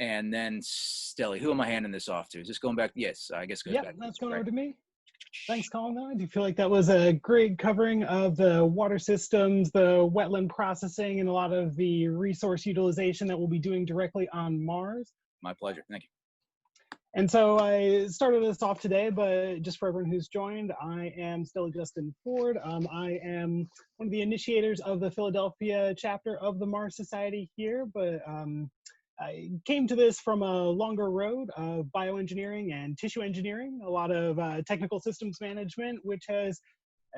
and then Stellie. Who am I handing this off to? Is this going back? Yes, I guess it goes Yeah, back. that's going Right. over to me. Thanks, Colin. I do feel like that was a great covering of the water systems, the wetland processing, and a lot of the resource utilization that we'll be doing directly on Mars. My pleasure. Thank you. And so I started us off today, but just for everyone who's joined, I am Stellie Justin Ford. I am one of the initiators of the Philadelphia chapter of the Mars Society here, but I came to this from a longer road of bioengineering and tissue engineering, a lot of technical systems management, which has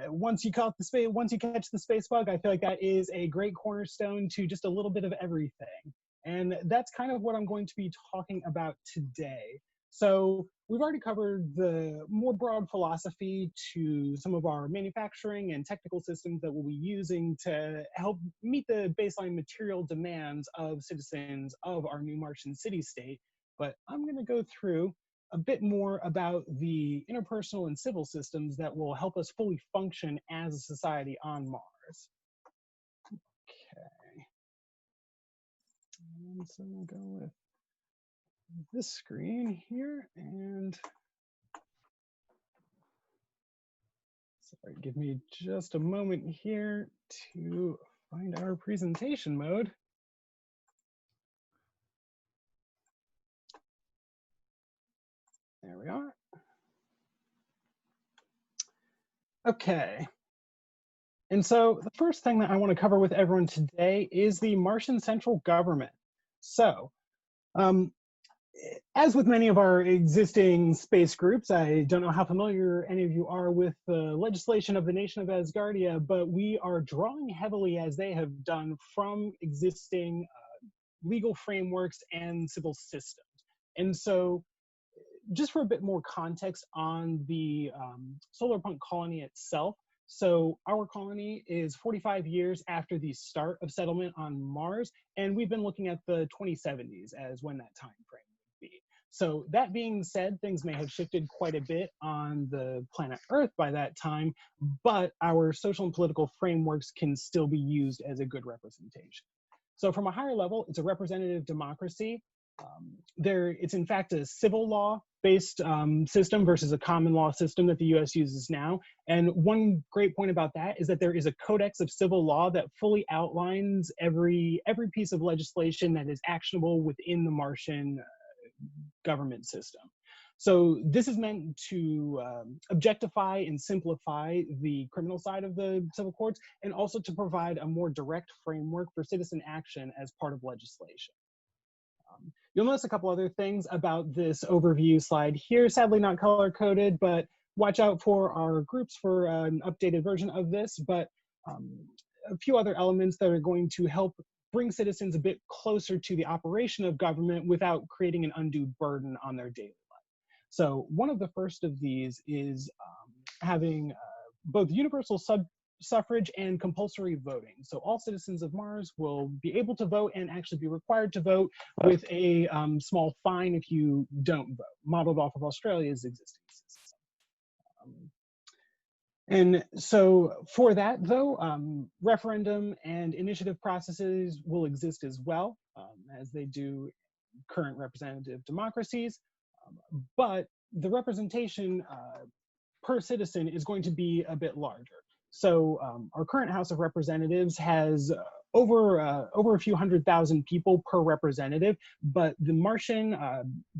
once you catch the space bug, I feel like that is a great cornerstone to just a little bit of everything. And that's kind of what I'm going to be talking about today. So we've already covered the more broad philosophy to some of our manufacturing and technical systems that we'll be using to help meet the baseline material demands of citizens of our new Martian city-state. But I'm going to go through a bit more about the interpersonal and civil systems that will help us fully function as a society on Mars. Okay. And so we'll go with this screen here, and sorry, give me just a moment here to find our presentation mode. There we are. Okay. And so the first thing that I want to cover with everyone today is the Martian central government. So, as with many of our existing space groups, I don't know how familiar any of you are with the legislation of the nation of Asgardia, but we are drawing heavily, as they have done, from existing legal frameworks and civil systems. And so just for a bit more context on the solar punk colony itself, so our colony is 45 years after the start of settlement on Mars, and we've been looking at the 2070s as when that time frame would be. So that being said, things may have shifted quite a bit on the planet Earth by that time, but our social and political frameworks can still be used as a good representation. So from a higher level, it's a representative democracy. It's in fact a civil law-based system versus a common law system that the US uses now. And one great point about that is that there is a codex of civil law that fully outlines every piece of legislation that is actionable within the Martian government system. So this is meant to objectify and simplify the criminal side of the civil courts, and also to provide a more direct framework for citizen action as part of legislation. You'll notice a couple other things about this overview slide here, sadly not color-coded, but watch out for our groups for an updated version of this, but a few other elements that are going to help bring citizens a bit closer to the operation of government without creating an undue burden on their daily life. So one of the first of these is having both universal suffrage and compulsory voting. So all citizens of Mars will be able to vote and actually be required to vote with a small fine if you don't vote, modeled off of Australia's existing system. And so for that, though, referendum and initiative processes will exist as well, as they do in current representative democracies. But the representation per citizen is going to be a bit larger. So our current House of Representatives has over a few 100,000 people per representative, but the Martian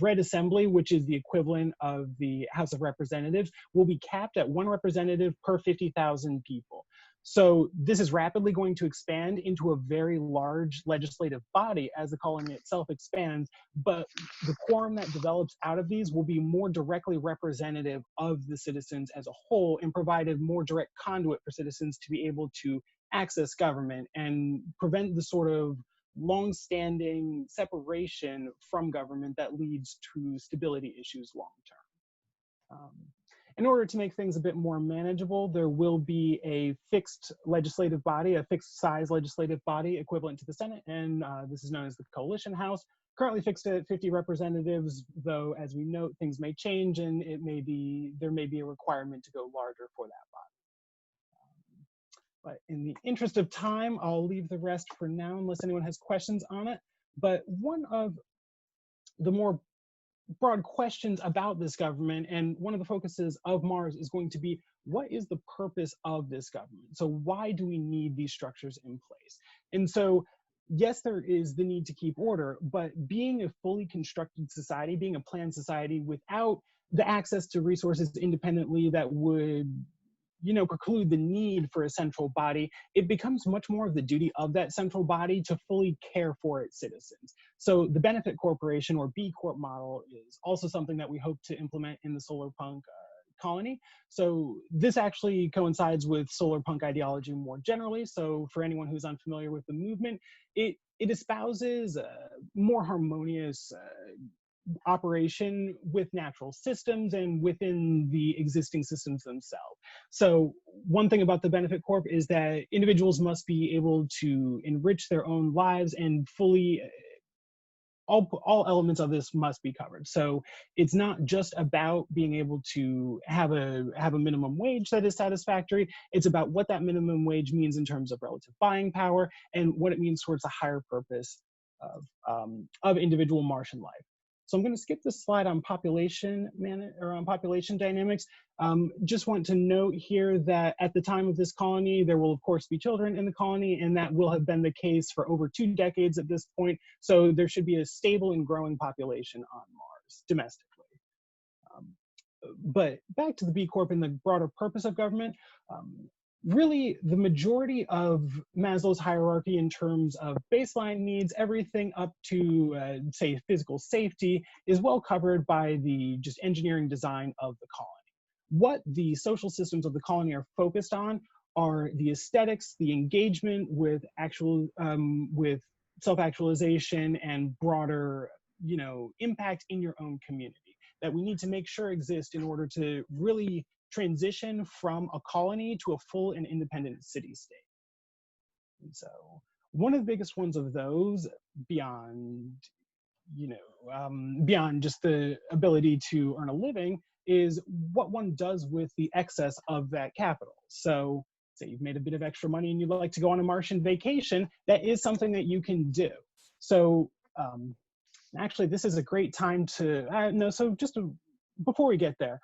Red Assembly, which is the equivalent of the House of Representatives, will be capped at 1 representative per 50,000 people. So this is rapidly going to expand into a very large legislative body as the colony itself expands, but the quorum that develops out of these will be more directly representative of the citizens as a whole and provide a more direct conduit for citizens to be able to access government and prevent the sort of long-standing separation from government that leads to stability issues long-term. In order to make things a bit more manageable, there will be a fixed legislative body, a fixed size legislative body equivalent to the Senate, and this is known as the Coalition House, currently fixed at 50 representatives, though as we note, things may change and there may be a requirement to go larger for that body. But in the interest of time, I'll leave the rest for now unless anyone has questions on it. But one of the more broad questions about this government. And one of the focuses of Mars is going to be, what is the purpose of this government? So why do we need these structures in place? And so, yes, there is the need to keep order, but being a fully constructed society, being a planned society without the access to resources independently that would, preclude the need for a central body, it becomes much more of the duty of that central body to fully care for its citizens. So the benefit corporation, or B Corp model, is also something that we hope to implement in the solar punk colony. So this actually coincides with solar punk ideology more generally. So for anyone who's unfamiliar with the movement, it espouses a more harmonious operation with natural systems and within the existing systems themselves. So one thing about the Benefit Corp is that individuals must be able to enrich their own lives, and fully all elements of this must be covered. So it's not just about being able to have a minimum wage that is satisfactory. It's about what that minimum wage means in terms of relative buying power, and what it means towards a higher purpose of individual Martian life. So I'm going to skip this slide on population dynamics. Just want to note here that at the time of this colony, there will of course be children in the colony, and that will have been the case for over 2 decades at this point. So there should be a stable and growing population on Mars domestically. But back to the B Corp and the broader purpose of government. Really, the majority of Maslow's hierarchy in terms of baseline needs, everything up to, say, physical safety, is well covered by the just engineering design of the colony. What the social systems of the colony are focused on are the aesthetics, the engagement with with self-actualization and broader, impact in your own community that we need to make sure exist in order to really transition from a colony to a full and independent city-state. And so one of the biggest ones of those, beyond, beyond just the ability to earn a living, is what one does with the excess of that capital. So say you've made a bit of extra money and you'd like to go on a Martian vacation, that is something that you can do. So actually, this is a great time to, before we get there,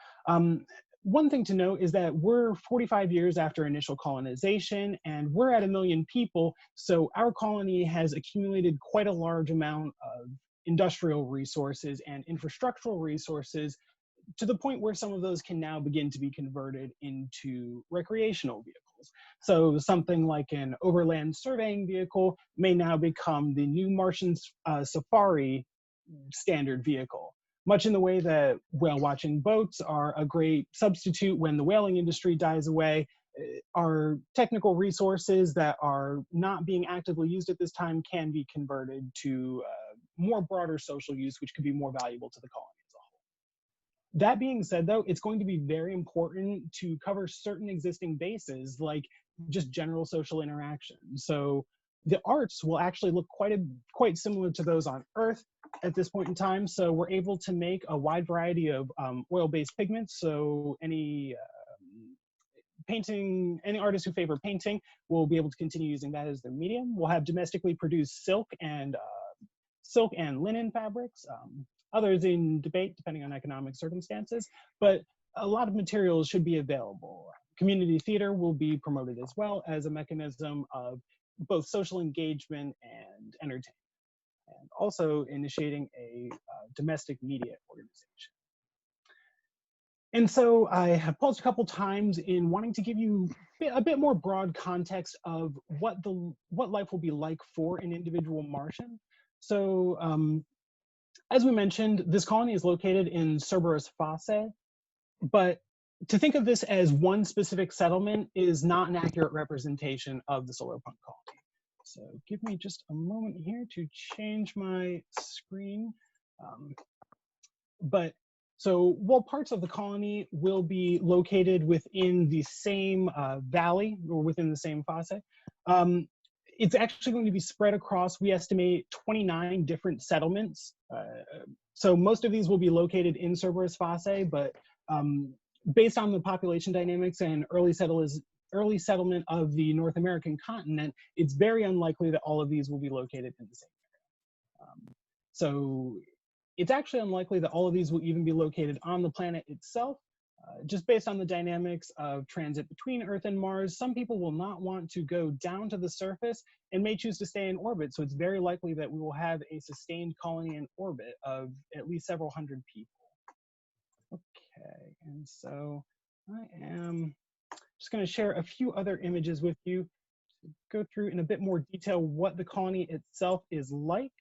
one thing to note is that we're 45 years after initial colonization, and we're at 1 million people. So our colony has accumulated quite a large amount of industrial resources and infrastructural resources, to the point where some of those can now begin to be converted into recreational vehicles. So something like an overland surveying vehicle may now become the new Martian safari standard vehicle. Much in the way that whale-watching boats are a great substitute when the whaling industry dies away, our technical resources that are not being actively used at this time can be converted to more broader social use, which could be more valuable to the colony as a whole. That being said, though, it's going to be very important to cover certain existing bases, like just general social interaction. So the arts will actually look quite similar to those on Earth at this point in time. So we're able to make a wide variety of oil-based pigments. So any artists who favor painting will be able to continue using that as their medium. We'll have domestically produced silk and linen fabrics. Others in debate, depending on economic circumstances, but a lot of materials should be available. Community theater will be promoted as well as a mechanism of both social engagement and entertainment, and also initiating a domestic media organization. And so I have paused a couple times in wanting to give you a bit more broad context of what life will be like for an individual Martian. So as we mentioned, this colony is located in Cerberus Fossae, but to think of this as one specific settlement is not an accurate representation of the solar punk colony. So give me just a moment here to change my screen. So while parts of the colony will be located within the same valley, or within the same fosse, it's actually going to be spread across, we estimate, 29 different settlements. So most of these will be located in Cerberus Fossae, but based on the population dynamics and early settlement of the North American continent, it's very unlikely that all of these will be located in the same area. So It's actually unlikely that all of these will even be located on the planet itself. Just based on the dynamics of transit between Earth and Mars, some people will not want to go down to the surface and may choose to stay in orbit. So it's very likely that we will have a sustained colony in orbit of at least several hundred people. Okay, and so I am just going to share a few other images with you to go through in a bit more detail what the colony itself is like.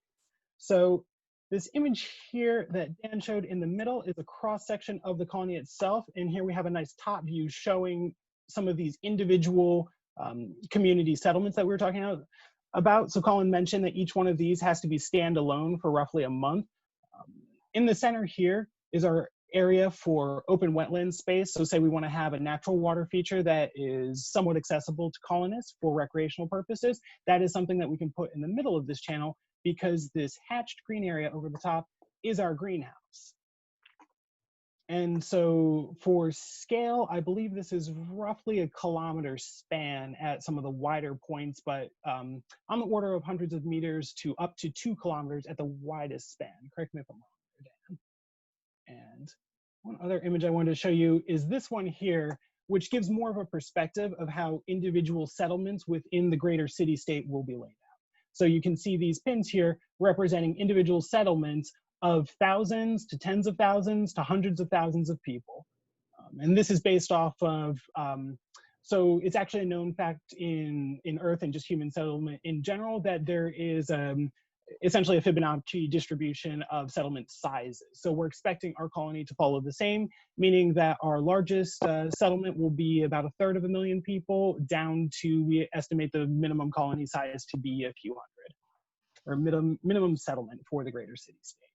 So this image here that Dan showed in the middle is a cross section of the colony itself. And here we have a nice top view showing some of these individual community settlements that we were talking about. So Colin mentioned that each one of these has to be standalone for roughly a month. In the center here is our area for open wetland space. So say we want to have a natural water feature that is somewhat accessible to colonists for recreational purposes. That is something that we can put in the middle of this channel, because this hatched green area over the top is our greenhouse. And so for scale, I believe this is roughly a kilometer span at some of the wider points, but on the order of hundreds of meters to up to 2 kilometers at the widest span. Correct me if I'm wrong, Dan. And one other image I wanted to show you is this one here, which gives more of a perspective of how individual settlements within the greater city-state will be laid out. So you can see these pins here representing individual settlements of thousands to tens of thousands to hundreds of thousands of people. And this is based off of, so it's actually a known fact in Earth and just human settlement in general that there is essentially a Fibonacci distribution of settlement sizes. So we're expecting our colony to follow the same, meaning that our largest settlement will be about 1/3 of a million people, down to, we estimate the minimum colony size to be a few hundred, or minimum settlement for the greater city-state.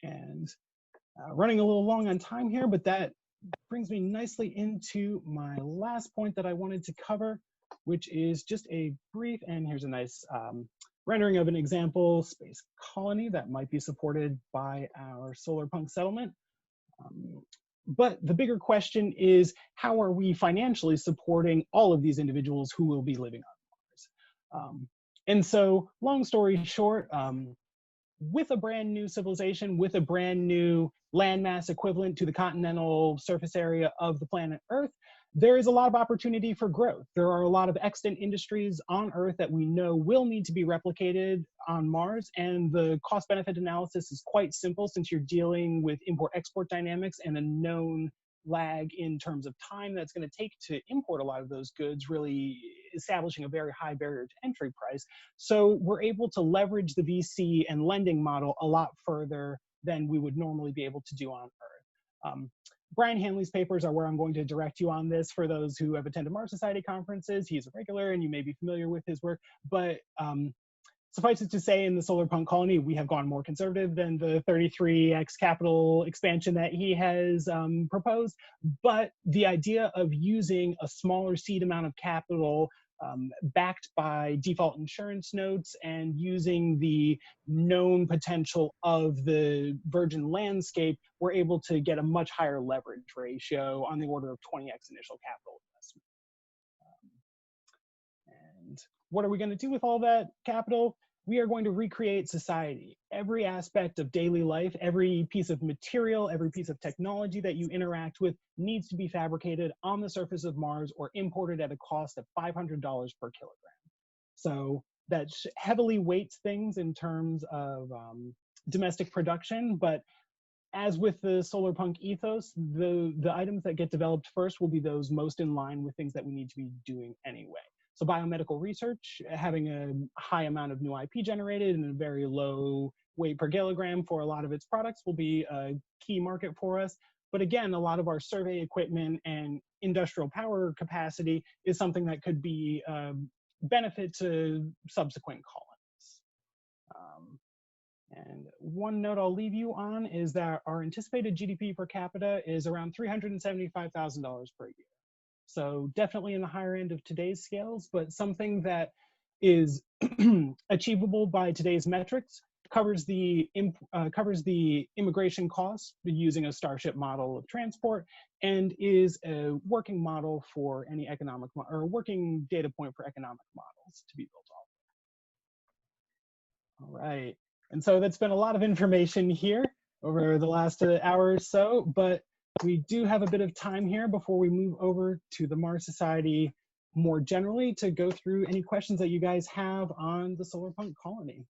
And running a little long on time here, but that brings me nicely into my last point that I wanted to cover, which is just a brief, and here's a nice rendering of an example space colony that might be supported by our solar punk settlement. But the bigger question is, how are we financially supporting all of these individuals who will be living on Mars? And so, long story short, with a brand new civilization, with a brand new landmass equivalent to the continental surface area of the planet Earth, there is a lot of opportunity for growth. There are a lot of extant industries on Earth that we know will need to be replicated on Mars, and the cost-benefit analysis is quite simple since you're dealing with import-export dynamics and a known lag in terms of time that's going to take to import a lot of those goods, really establishing a very high barrier to entry price. So we're able to leverage the VC and lending model a lot further than we would normally be able to do on Earth. Brian Hanley's papers are where I'm going to direct you on this for those who have attended Mars Society conferences. He's a regular and you may be familiar with his work, but suffice it to say, in the solar punk colony, we have gone more conservative than the 33x capital expansion that he has proposed. But the idea of using a smaller seed amount of capital backed by default insurance notes and using the known potential of the virgin landscape, we're able to get a much higher leverage ratio on the order of 20x initial capital investment. And what are we going to do with all that capital? We are going to recreate society. Every aspect of daily life, every piece of material, every piece of technology that you interact with needs to be fabricated on the surface of Mars or imported at a cost of $500 per kilogram. So that heavily weights things in terms of domestic production, but as with the solar punk ethos, the items that get developed first will be those most in line with things that we need to be doing anyway. So biomedical research, having a high amount of new IP generated and a very low weight per kilogram for a lot of its products will be a key market for us. But again, a lot of our survey equipment and industrial power capacity is something that could be benefit to subsequent colonies. And one note I'll leave you on is that our anticipated GDP per capita is around $375,000 per year. So definitely in the higher end of today's scales, but something that is achievable by today's metrics, covers the immigration costs using a Starship model of transport, and is a working model for any economic, or a working data point for economic models to be built off. All right. And so that's been a lot of information here over the last hour or so, but we do have a bit of time here before we move over to the Mars Society more generally to go through any questions that you guys have on the solar punk colony.